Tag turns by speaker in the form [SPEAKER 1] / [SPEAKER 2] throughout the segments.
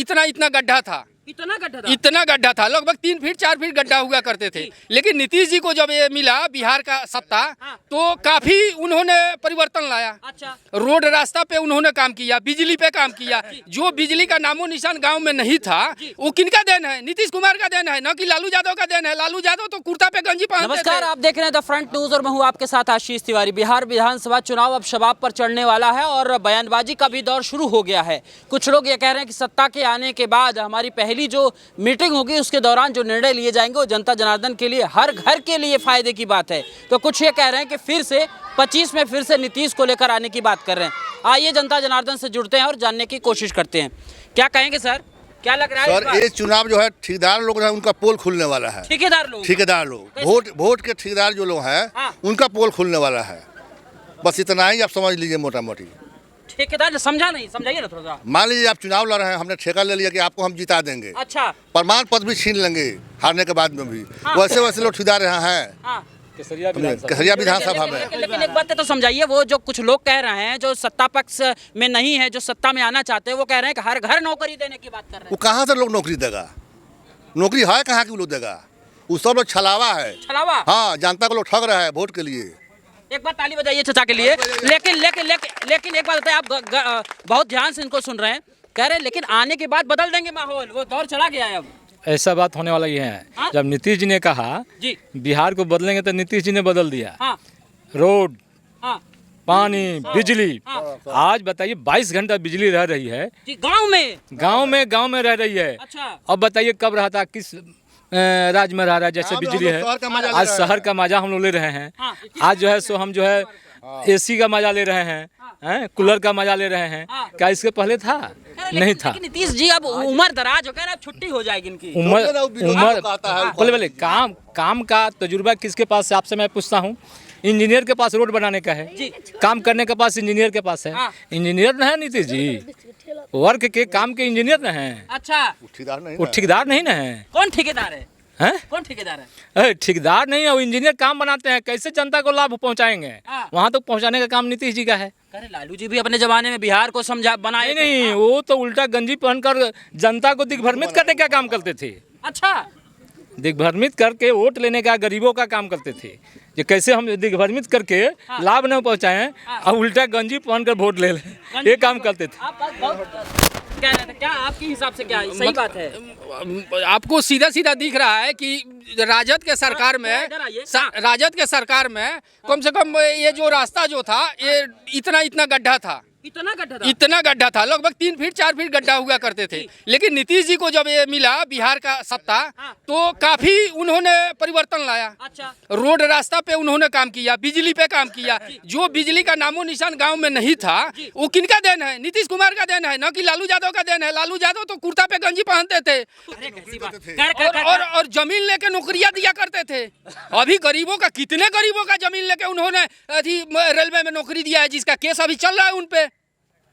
[SPEAKER 1] इतना इतना गड्ढा था, इतना गड्ढा था, लगभग 3 फीट 4 फीट गड्ढा हुआ करते थे। लेकिन नीतीश जी को जब ये मिला बिहार का सत्ता, तो काफी उन्होंने परिवर्तन लाया।
[SPEAKER 2] अच्छा।
[SPEAKER 1] रोड रास्ता पे उन्होंने काम किया, बिजली पे काम किया। जो बिजली का नामो निशान गांव में नहीं था, वो किनका देन है? नीतीश कुमार का देन है, न कि लालू यादव का देन है। लालू यादव तो कुर्ता पे गंजी पहनते थे।
[SPEAKER 2] नमस्कार, आप देख रहे हैं द फ्रंट न्यूज और मैं हूं आपके साथ आशीष तिवारी। बिहार विधानसभा चुनाव अब शबाब पर चढ़ने वाला है और बयानबाजी का भी दौर शुरू हो गया है। कुछ लोग ये कह रहे हैं कि सत्ता के आने के बाद हमारी पहली जो मीटिंग होगी उसके दौरान जो निर्णय लिए जाएंगे वो जनता जनार्दन के लिए, हर घर के लिए फायदे की बात है। तो कुछ ये कह रहे हैं कि फिर से 25 में फिर से नीतीश को लेकर आने की बात कर रहे हैं। आइए जनता जनार्दन से जुड़ते हैं और जानने की कोशिश करते हैं। क्या कहेंगे सर, क्या लग रहा है?
[SPEAKER 3] सर, ये चुनाव जो है ठेकेदार लोग हैं उनका पोल खुलने वाला है। ठेकेदार लोग वोट के ठेकेदार जो लोग हैं उनका पोल खुलने वाला है। बस इतना ही आप समझ लीजिए मोटा मोटी।
[SPEAKER 2] ठेकेदार समझा नहीं, समझाइए ना थोड़ा सा।
[SPEAKER 3] मान लीजिए आप चुनाव लड़ रहे हैं, हमने ठेका ले लिया कि आपको हम जिता देंगे।
[SPEAKER 2] अच्छा।
[SPEAKER 3] प्रमाण पत्र भी छीन लेंगे हारने के बाद में भी। वैसे वैसे लोग ठेकेदार यहाँ हैं केसरिया विधानसभा में।
[SPEAKER 2] लेकिन एक बात तो समझाइए, वो जो कुछ लोग कह रहे हैं जो सत्ता पक्ष में नहीं है, जो सत्ता में आना चाहते हैं, वो कह रहे हैं कि हर घर नौकरी देने की बात कर रहे हैं।
[SPEAKER 3] वो कहाँ से लोग नौकरी देगा? नौकरी है कहाँ की लोग देगा? वो सब लोग छलावा है।
[SPEAKER 2] छलावा?
[SPEAKER 3] हाँ, जनता को लोग ठग रहा है वोट के लिए।
[SPEAKER 2] एक बार ताली बजाइए चाचा के लिए। लेकिन एक बात बताइए, आप बहुत ध्यान से इनको सुन रहे हैं, कह रहे हैं लेकिन आने के बाद बदल देंगे माहौल, वो दौर चला गया है अब।
[SPEAKER 4] ऐसा बात होने वाला ये है।
[SPEAKER 2] हाँ?
[SPEAKER 4] जब नीतीश जी ने कहा
[SPEAKER 2] जी
[SPEAKER 4] बिहार को बदलेंगे तो नीतीश जी ने बदल दिया।
[SPEAKER 2] हाँ।
[SPEAKER 4] रोड,
[SPEAKER 2] हाँ।
[SPEAKER 4] पानी, बिजली।
[SPEAKER 2] हाँ।
[SPEAKER 4] आज बताइए 22 घंटा बिजली रह रही है
[SPEAKER 2] जी, गांव में
[SPEAKER 4] रह रही है।
[SPEAKER 2] अच्छा।
[SPEAKER 4] अब बताइए कब रहा था, किस राज्य में रह रहा है जैसे बिजली है। आज शहर का मजा हम लोग ले रहे हैं।
[SPEAKER 2] हाँ।
[SPEAKER 4] आज जो है सो हम जो है एसी का मजा ले रहे हैं, कूलर का मजा ले रहे हैं। क्या इसके पहले था? नहीं था।
[SPEAKER 2] नीतीश जी अब उम्र दराज हो गया, अब छुट्टी हो जाएगी इनकी।
[SPEAKER 4] उम्र बोले काम का तजुर्बा किसके पास है? आपसे मैं पूछता हूँ। इंजीनियर के पास रोड बनाने का है, काम करने के पास इंजीनियर के पास है। इंजीनियर न है नीतीश जी, वर्क के काम के इंजीनियर न है।
[SPEAKER 2] अच्छा।
[SPEAKER 4] वो ठेकेदार नहीं ना है।
[SPEAKER 2] कौन ठेकेदार है? कौन ठेकेदार है?
[SPEAKER 4] ठेकेदार नहीं है, वो इंजीनियर काम बनाते हैं। कैसे जनता को लाभ पहुंचाएंगे, वहां तक पहुंचाने का काम नीतीश जी का है।
[SPEAKER 2] अरे लालू जी भी अपने जमाने में बिहार को समझा बनाए
[SPEAKER 4] नहीं, वो तो उल्टा गंजी पहनकर जनता को दिग्भ्रमित करने का काम करते थे।
[SPEAKER 2] अच्छा।
[SPEAKER 4] दिग्भ्रमित करके वोट लेने का, गरीबों का काम करते थे। ये कैसे हम दिग्भ्रमित करके लाभ न पहुंचाएं और उल्टा गंजी पहनकर वोट ले लें, ये काम करते थे।
[SPEAKER 2] क्या आपके हिसाब से क्या सही बात है?
[SPEAKER 1] आपको सीधा सीधा दिख रहा है कि राजद के सरकार में कम से कम ये जो रास्ता जो था, ये इतना इतना गड्ढा था, इतना गड्ढा था, लगभग 3 फीट 4 फीट गड्ढा हुआ करते थे। लेकिन नीतीश जी को जब ये मिला बिहार का सत्ता, तो काफी उन्होंने परिवर्तन लाया।
[SPEAKER 2] अच्छा।
[SPEAKER 1] रोड रास्ता पे उन्होंने काम किया, बिजली पे काम किया। जो बिजली का नामो निशान गांव में नहीं था, वो किनका देन है? नीतीश कुमार का देन है, न कि लालू यादव का देन है। लालू यादव तो कुर्ता पे गंजी पहनते थे और जमीन लेके नौकरियां दिया करते थे। अभी गरीबों का, कितने गरीबों का जमीन लेके उन्होंने रेलवे में नौकरी दिया है, जिसका केस अभी चल रहा है उन पे।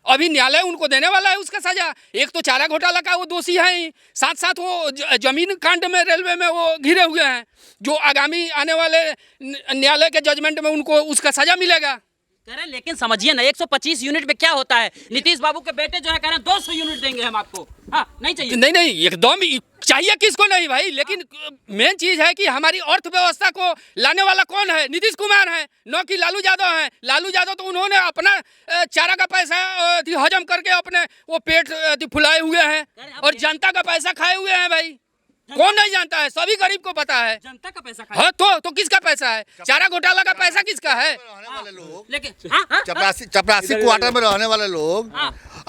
[SPEAKER 1] अभी न्यायालय उनको देने वाला है उसका सजा। एक तो चारा घोटाला का वो दोषी है ही, साथ साथ वो जमीन कांड में रेलवे में वो घिरे हुए हैं, जो आगामी आने वाले न्यायालय के जजमेंट में उनको उसका सजा मिलेगा।
[SPEAKER 2] कह रहे हैं लेकिन समझिए ना, 125 यूनिट में क्या होता है? नीतीश बाबू के बेटे जो है कह रहे हैं 200 यूनिट देंगे हम आपको। हाँ, नहीं चाहिए?
[SPEAKER 1] नहीं, एकदम चाहिए, किसको नहीं भाई। लेकिन मेन चीज है कि हमारी अर्थव्यवस्था को लाने वाला कौन है? नीतीश कुमार है, न कि लालू यादव है। लालू यादव तो उन्होंने अपना चारा का पैसा हजम करके अपने वो पेट फुलाए हुए हैं और जनता का पैसा खाए हुए हैं भाई। कौन नहीं जानता है? सभी गरीब को पता है।
[SPEAKER 2] जनता का पैसा
[SPEAKER 1] हाँ, तो किसका पैसा है? चारा घोटाला का पैसा किसका है?
[SPEAKER 2] लेकिन
[SPEAKER 3] चपरासी क्वार्टर में रहने वाले लोग,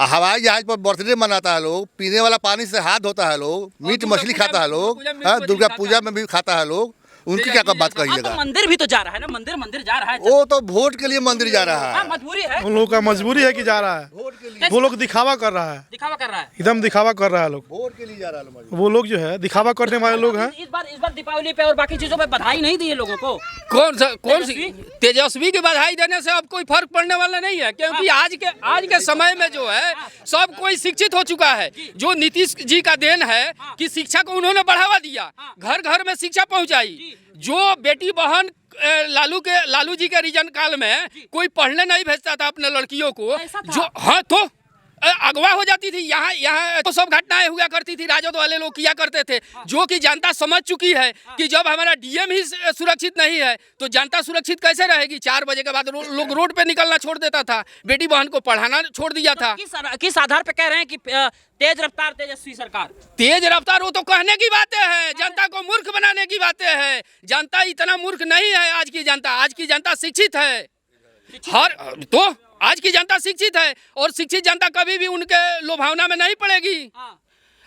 [SPEAKER 3] हवाई जहाज पर बर्थडे मनाता है लोग, पीने वाला पानी से हाथ धोता है लोग, मीट मछली खाता है लोग, दुर्गा पूजा में भी खाता है लोग। उनकी क्या बात करिएगा?
[SPEAKER 2] मंदिर भी तो जा रहा है ना, मंदिर जा रहा है।
[SPEAKER 3] वो तो वोट के लिए मंदिर जा रहा है।
[SPEAKER 2] मजबूरी है,
[SPEAKER 5] उन लोगों का मजबूरी है कि जा रहा है। वो लोग दिखावा कर रहा है, एकदम दिखावा कर रहा है। लोग
[SPEAKER 3] वोट के लिए जा रहा है।
[SPEAKER 5] वो लोग जो है दिखावा करने वाले लोग हैं।
[SPEAKER 2] इस बार दीपावली पे और बाकी चीजों पे बधाई नहीं दी है लोगों को।
[SPEAKER 1] कौन सी तेजस्वी की बधाई देने से अब कोई फर्क पड़ने वाला नहीं है, क्योंकि आज के समय में जो है सब कोई शिक्षित हो चुका है। जो नीतीश जी का देन है कि शिक्षा को उन्होंने बढ़ावा दिया, घर घर में शिक्षा पहुंचाई। जो बेटी बहन लालू जी के रीजन काल में कोई पढ़ने नहीं भेजता था अपने लड़कियों को, जो हाँ, तो अगवा हो जाती थी। यहाँ यहाँ तो सब घटनाएं हुआ करती थी, राजद वाले लोग किया करते थे, जो कि जनता समझ चुकी है कि जब हमारा डीएम ही सुरक्षित नहीं है तो जनता सुरक्षित कैसे रहेगी। 4 बजे के बाद लोग रोड पे निकलना छोड़ देता था, बेटी बहन को पढ़ाना छोड़ दिया था।
[SPEAKER 2] किस आधार पे कह रहे हैं कि तेज रफ्तार तेजस्वी सरकार?
[SPEAKER 1] तेज रफ्तार वो तो कहने की बातें हैं, जनता को मूर्ख बनाने की बातें हैं। जनता इतना मूर्ख नहीं है आज की जनता। आज की जनता शिक्षित है, आज की जनता शिक्षित है और शिक्षित जनता कभी भी उनके लोभावना में नहीं पड़ेगी।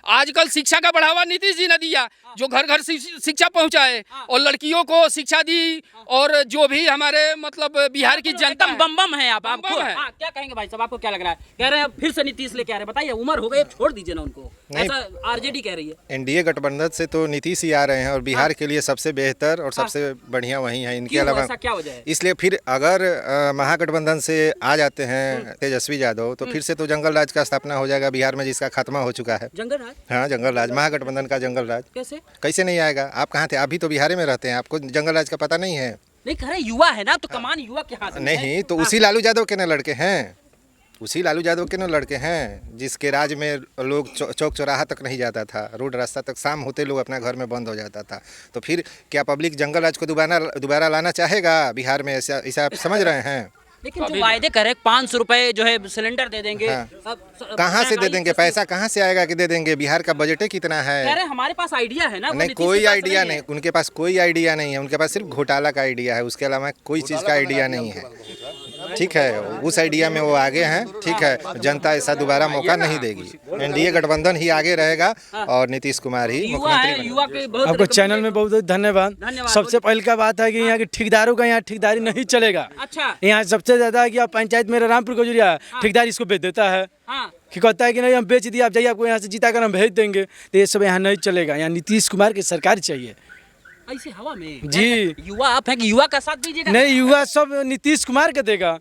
[SPEAKER 1] आजकल शिक्षा का बढ़ावा नीतीश जी ने दिया, जो घर घर शिक्षा पहुंचाए और लड़कियों को शिक्षा दी, और जो भी हमारे मतलब बिहार की जनता
[SPEAKER 2] बम है। आप
[SPEAKER 1] बम है।
[SPEAKER 2] क्या कहेंगे भाई साहब, आपको क्या लग रहा है? कह रहे हैं फिर से नीतीश लेके आ रहे हैं, बताइए उम्र हो गई, छोड़ दीजिए ना उनको, ऐसा आरजेडी कह रही है।
[SPEAKER 6] एनडीए गठबंधन से तो नीतीश ही आ रहे हैं और बिहार के लिए सबसे बेहतर और सबसे बढ़िया वही है। इनके अलावा
[SPEAKER 2] क्या वजह है?
[SPEAKER 6] इसलिए फिर अगर महागठबंधन से आ जाते हैं तेजस्वी यादव तो फिर से तो जंगल राज का स्थापना हो जाएगा बिहार में, जिसका खात्मा हो चुका है।
[SPEAKER 2] जंगल राज?
[SPEAKER 6] हाँ, जंगल राज, महागठबंधन का जंगल राज। कैसे नहीं आएगा? आप कहाँ थे? आप भी तो बिहार में रहते हैं, आपको जंगल राज का पता नहीं है?
[SPEAKER 2] नहीं, कह रहे युवा है ना, तो कमान युवा के हाथ में है।
[SPEAKER 6] नहीं तो उसी लालू यादव के न लड़के हैं, उसी लालू यादव के न लड़के हैं जिसके राज में लोग चौक चौराहा तक नहीं जाता था, रोड रास्ता तक शाम होते लोग अपना घर में बंद हो जाता था। तो फिर क्या पब्लिक जंगल राज को दोबारा लाना चाहेगा बिहार में? ऐसा आप समझ रहे हैं?
[SPEAKER 2] लेकिन जो वायदे करे 500 रुपए जो है सिलेंडर दे देंगे,
[SPEAKER 6] कहाँ से दे देंगे? पैसा कहाँ से आएगा कि दे देंगे? बिहार का बजट कितना है?
[SPEAKER 2] कह रहे हमारे पास आइडिया है ना।
[SPEAKER 6] नहीं, कोई आइडिया नहीं, उनके पास कोई आइडिया नहीं है। उनके पास सिर्फ घोटाला का आइडिया है, उसके अलावा कोई चीज़ का आइडिया नहीं है। ठीक है, उस आइडिया में वो आगे हैं। ठीक है, जनता ऐसा दोबारा मौका नहीं देगी। एनडीए गठबंधन ही आगे रहेगा और नीतीश कुमार ही मुख्यमंत्री।
[SPEAKER 5] आपको चैनल में बहुत बहुत धन्यवाद। सबसे पहले का बात है कि यहाँ के ठेकेदारों का यहाँ ठेकेदारी नहीं चलेगा।
[SPEAKER 2] अच्छा,
[SPEAKER 5] यहाँ सबसे ज्यादा कि आप पंचायत में रामपुर कजूरिया ठेकेदार इसको बेच देता है, कि कहता है कि नहीं हम बेच दिए, आप जाइए, आपको यहाँ से जीता कर हम भेज देंगे। तो ये सब यहाँ नहीं चलेगा। यहाँ नीतीश कुमार की सरकार चाहिए।
[SPEAKER 2] ऐसे हवा में
[SPEAKER 5] जी,
[SPEAKER 2] युवा आप है कि युवा का साथ दीजिएगा?
[SPEAKER 5] नहीं, युवा सब नीतीश कुमार का देगा,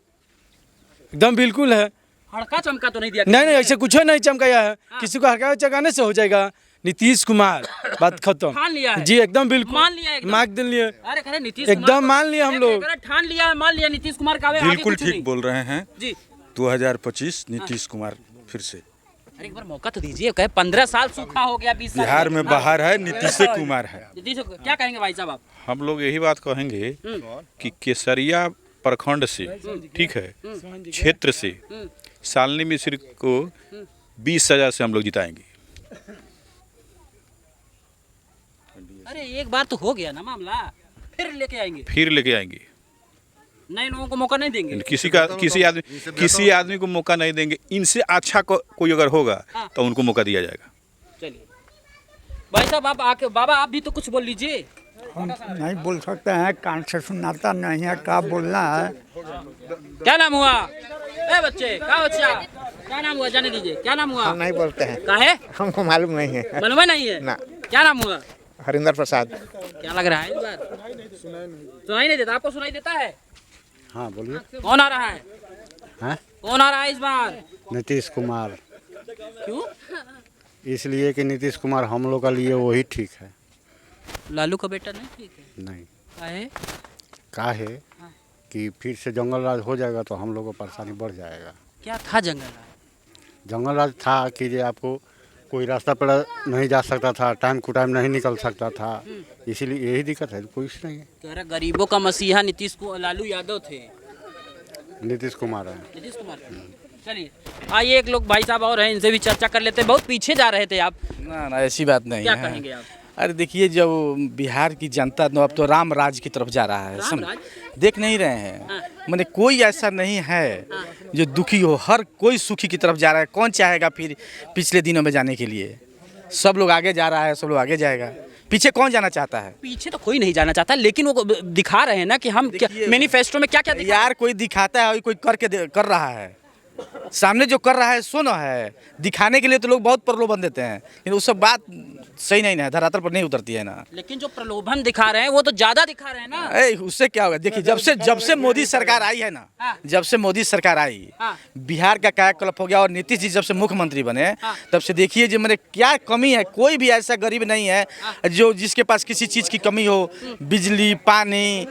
[SPEAKER 5] एकदम बिल्कुल है।
[SPEAKER 2] हड़का चमका तो नहीं दिया?
[SPEAKER 5] नहीं, ऐसे कुछ नहीं चमकाया है। किसी को हड़का चमकाने से हो जाएगा? नीतीश कुमार, बात खत्म।
[SPEAKER 2] ठान लिया है?
[SPEAKER 5] जी, एकदम बिल्कुल
[SPEAKER 2] मान लिया,
[SPEAKER 5] मान लिए।
[SPEAKER 2] अरे कह रहे नीतीश
[SPEAKER 5] एकदम मान लिया हम लोग,
[SPEAKER 2] ठान लिया, मान लिया नीतीश कुमार का।
[SPEAKER 7] बिल्कुल ठीक बोल रहे हैं
[SPEAKER 2] जी।
[SPEAKER 7] 2025 नीतीश कुमार फिर से।
[SPEAKER 2] अरे एक बार मौका तो दीजिए। कहे 15 साल सूखा हो गया, 20 साल
[SPEAKER 7] बिहार में बाहर है, नीतीश कुमार है।
[SPEAKER 2] क्या कहेंगे भाई साहब आप?
[SPEAKER 7] हम लोग यही बात कहेंगे कि केसरिया प्रखंड से, ठीक है, क्षेत्र से शालिनी मिश्र को 20 सजा से हम लोग जिताएंगे।
[SPEAKER 2] अरे एक बार तो हो गया ना मामला, फिर लेके आएंगे? नए लोगों को मौका नहीं देंगे?
[SPEAKER 7] किसी आदमी को मौका नहीं देंगे। इनसे अच्छा कोई अगर होगा तो उनको मौका दिया जाएगा।
[SPEAKER 2] चलिए भाई साहब, आप आके बाबा आप भी तो कुछ बोल लीजिए।
[SPEAKER 8] हम नहीं बोल सकते हैं, कान से सुनाता नहीं है, क्या बोलना है।
[SPEAKER 2] क्या नाम हुआ? बच्चे, बच्चा क्या नाम हुआ? जाने दीजिए, क्या नाम हुआ?
[SPEAKER 9] हम नहीं बोलते हैं।
[SPEAKER 2] काहे?
[SPEAKER 9] हमको मालूम नहीं है।
[SPEAKER 2] मालूम नहीं है ना? क्या नाम हुआ?
[SPEAKER 9] हरिंदर प्रसाद।
[SPEAKER 2] क्या लग रहा है इस बार? सुनाई नहीं देता? आपको सुनाई देता है?
[SPEAKER 8] हाँ बोलिए।
[SPEAKER 2] कौन आ रहा है?
[SPEAKER 8] हाँ?
[SPEAKER 2] कौन आ रहा है इस बार?
[SPEAKER 8] नीतीश कुमार।
[SPEAKER 2] क्यों?
[SPEAKER 8] इसलिए कि नीतीश कुमार हम लोग का लिए वही ठीक है।
[SPEAKER 2] लालू का बेटा नहीं ठीक है?
[SPEAKER 8] नहीं।
[SPEAKER 2] काहे?
[SPEAKER 8] कि फिर से जंगल राज हो जाएगा तो हम लोग को परेशानी बढ़ जाएगा।
[SPEAKER 2] क्या था जंगल राज?
[SPEAKER 8] जंगल राज था कि जे आपको कोई रास्ता पर नहीं जा सकता था, टाइम टू टाइम नहीं निकल सकता था, इसीलिए यही दिक्कत है, कुछ नहीं है।
[SPEAKER 2] कह रहा गरीबों का मसीहा नीतीश को लालू यादव थे।
[SPEAKER 8] नीतीश कुमार है।
[SPEAKER 2] नीतीश कुमार। चलिए आइए, एक लोग भाई साहब और हैं, इनसे भी चर्चा कर लेते हैं। बहुत पीछे जा रहे थे आप।
[SPEAKER 10] ना ऐसी बात नहीं
[SPEAKER 2] क्या
[SPEAKER 10] है।
[SPEAKER 2] कहेंगे आप?
[SPEAKER 10] अरे देखिए, जब बिहार की जनता अब तो राम राज की तरफ जा रहा है, देख नहीं रहे हैं? मैंने कोई ऐसा नहीं है जो दुखी हो, हर कोई सुखी की तरफ जा रहा है। कौन चाहेगा फिर पिछले दिनों में जाने के लिए? सब लोग आगे जा रहा है, सब लोग आगे जाएगा। पीछे कौन जाना चाहता है?
[SPEAKER 2] पीछे तो कोई नहीं जाना चाहता, लेकिन वो दिखा रहे हैं ना कि हम मैनिफेस्टो में क्या क्या
[SPEAKER 10] यार, कोई दिखाता है, कोई कर रहा है। सामने जो कर रहा है सो न है, दिखाने के लिए तो लोग बहुत प्रलोभन देते हैं, लेकिन वो सब बात सही नहीं है, धरातल पर नहीं उतरती है ना।
[SPEAKER 2] लेकिन जो प्रलोभन दिखा रहे हैं वो तो ज्यादा दिखा रहे हैं ना।
[SPEAKER 10] उससे क्या होगा? देखिए, जब से मोदी सरकार आई है ना, जब से मोदी सरकार आई, बिहार का कायाकल्प हो गया और नीतीश जी जब से मुख्यमंत्री बने तब से देखिए जो मैंने क्या कमी है। कोई भी ऐसा गरीब नहीं है जो जिसके पास किसी चीज़ की कमी हो, बिजली, पानी,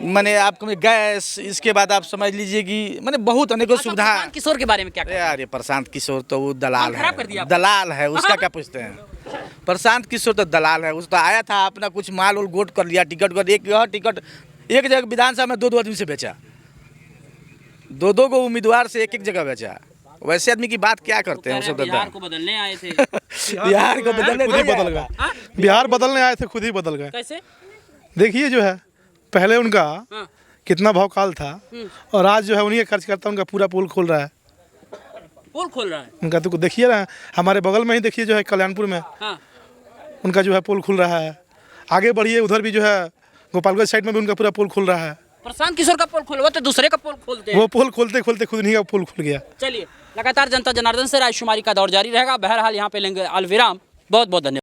[SPEAKER 10] मैंने आपको गैस, इसके बाद आप समझ लीजिए कि मैंने बहुत अनेकों सुविधा।
[SPEAKER 2] किशोर किशोर के बारे में क्या
[SPEAKER 10] अरे
[SPEAKER 2] कहते हैं?
[SPEAKER 10] यार ये प्रशांत किशोर तो वो दलाल
[SPEAKER 2] खराब कर दिया
[SPEAKER 10] है,
[SPEAKER 2] आपने।
[SPEAKER 10] दलाल है, उसका क्या पूछते हैं। प्रशांत किशोर तो दलाल है, उस तो आया था अपना कुछ माल उल गोट कर लिया, टिकट कर टिकट एक जगह विधानसभा में 2 आदमी से बेचा, 2 को उम्मीदवार से एक जगह बेचा। वैसे आदमी की बात क्या करते हैं,
[SPEAKER 2] बिहार को बदलने आए थे।
[SPEAKER 10] बिहार को बदलने
[SPEAKER 5] खुद ही
[SPEAKER 10] नहीं
[SPEAKER 5] बदल
[SPEAKER 10] आएगा।
[SPEAKER 5] गए, बिहार बदलने आए थे, खुद ही बदल गए।
[SPEAKER 2] कैसे?
[SPEAKER 5] देखिए जो है पहले उनका कितना भौकाल था और आज जो है उन्हीं का खर्च करता उनका पूरा पोल खोल रहा है।
[SPEAKER 2] पोल खोल रहा है।
[SPEAKER 5] उनका तो देखिए ना, हमारे बगल में ही देखिए जो है कल्याणपुर में
[SPEAKER 2] हाँ।
[SPEAKER 5] उनका जो है पोल खुल रहा है। आगे बढ़िए उधर भी जो है गोपालगंज साइड में भी उनका पूरा पोल खुल रहा है।
[SPEAKER 2] प्रशांत किशोर का पोल खोलवा तो दूसरे का पोल खोलते हैं।
[SPEAKER 5] वो पोल खोलते खोलते खुद नहीं का पोल खुल गया।
[SPEAKER 2] चलिए, लगातार जनता जनार्दन से रायशुमारी का दौर जारी रहेगा। बहरहाल यहाँ पे लेंगे अलविराम। बहुत बहुत धन्यवाद।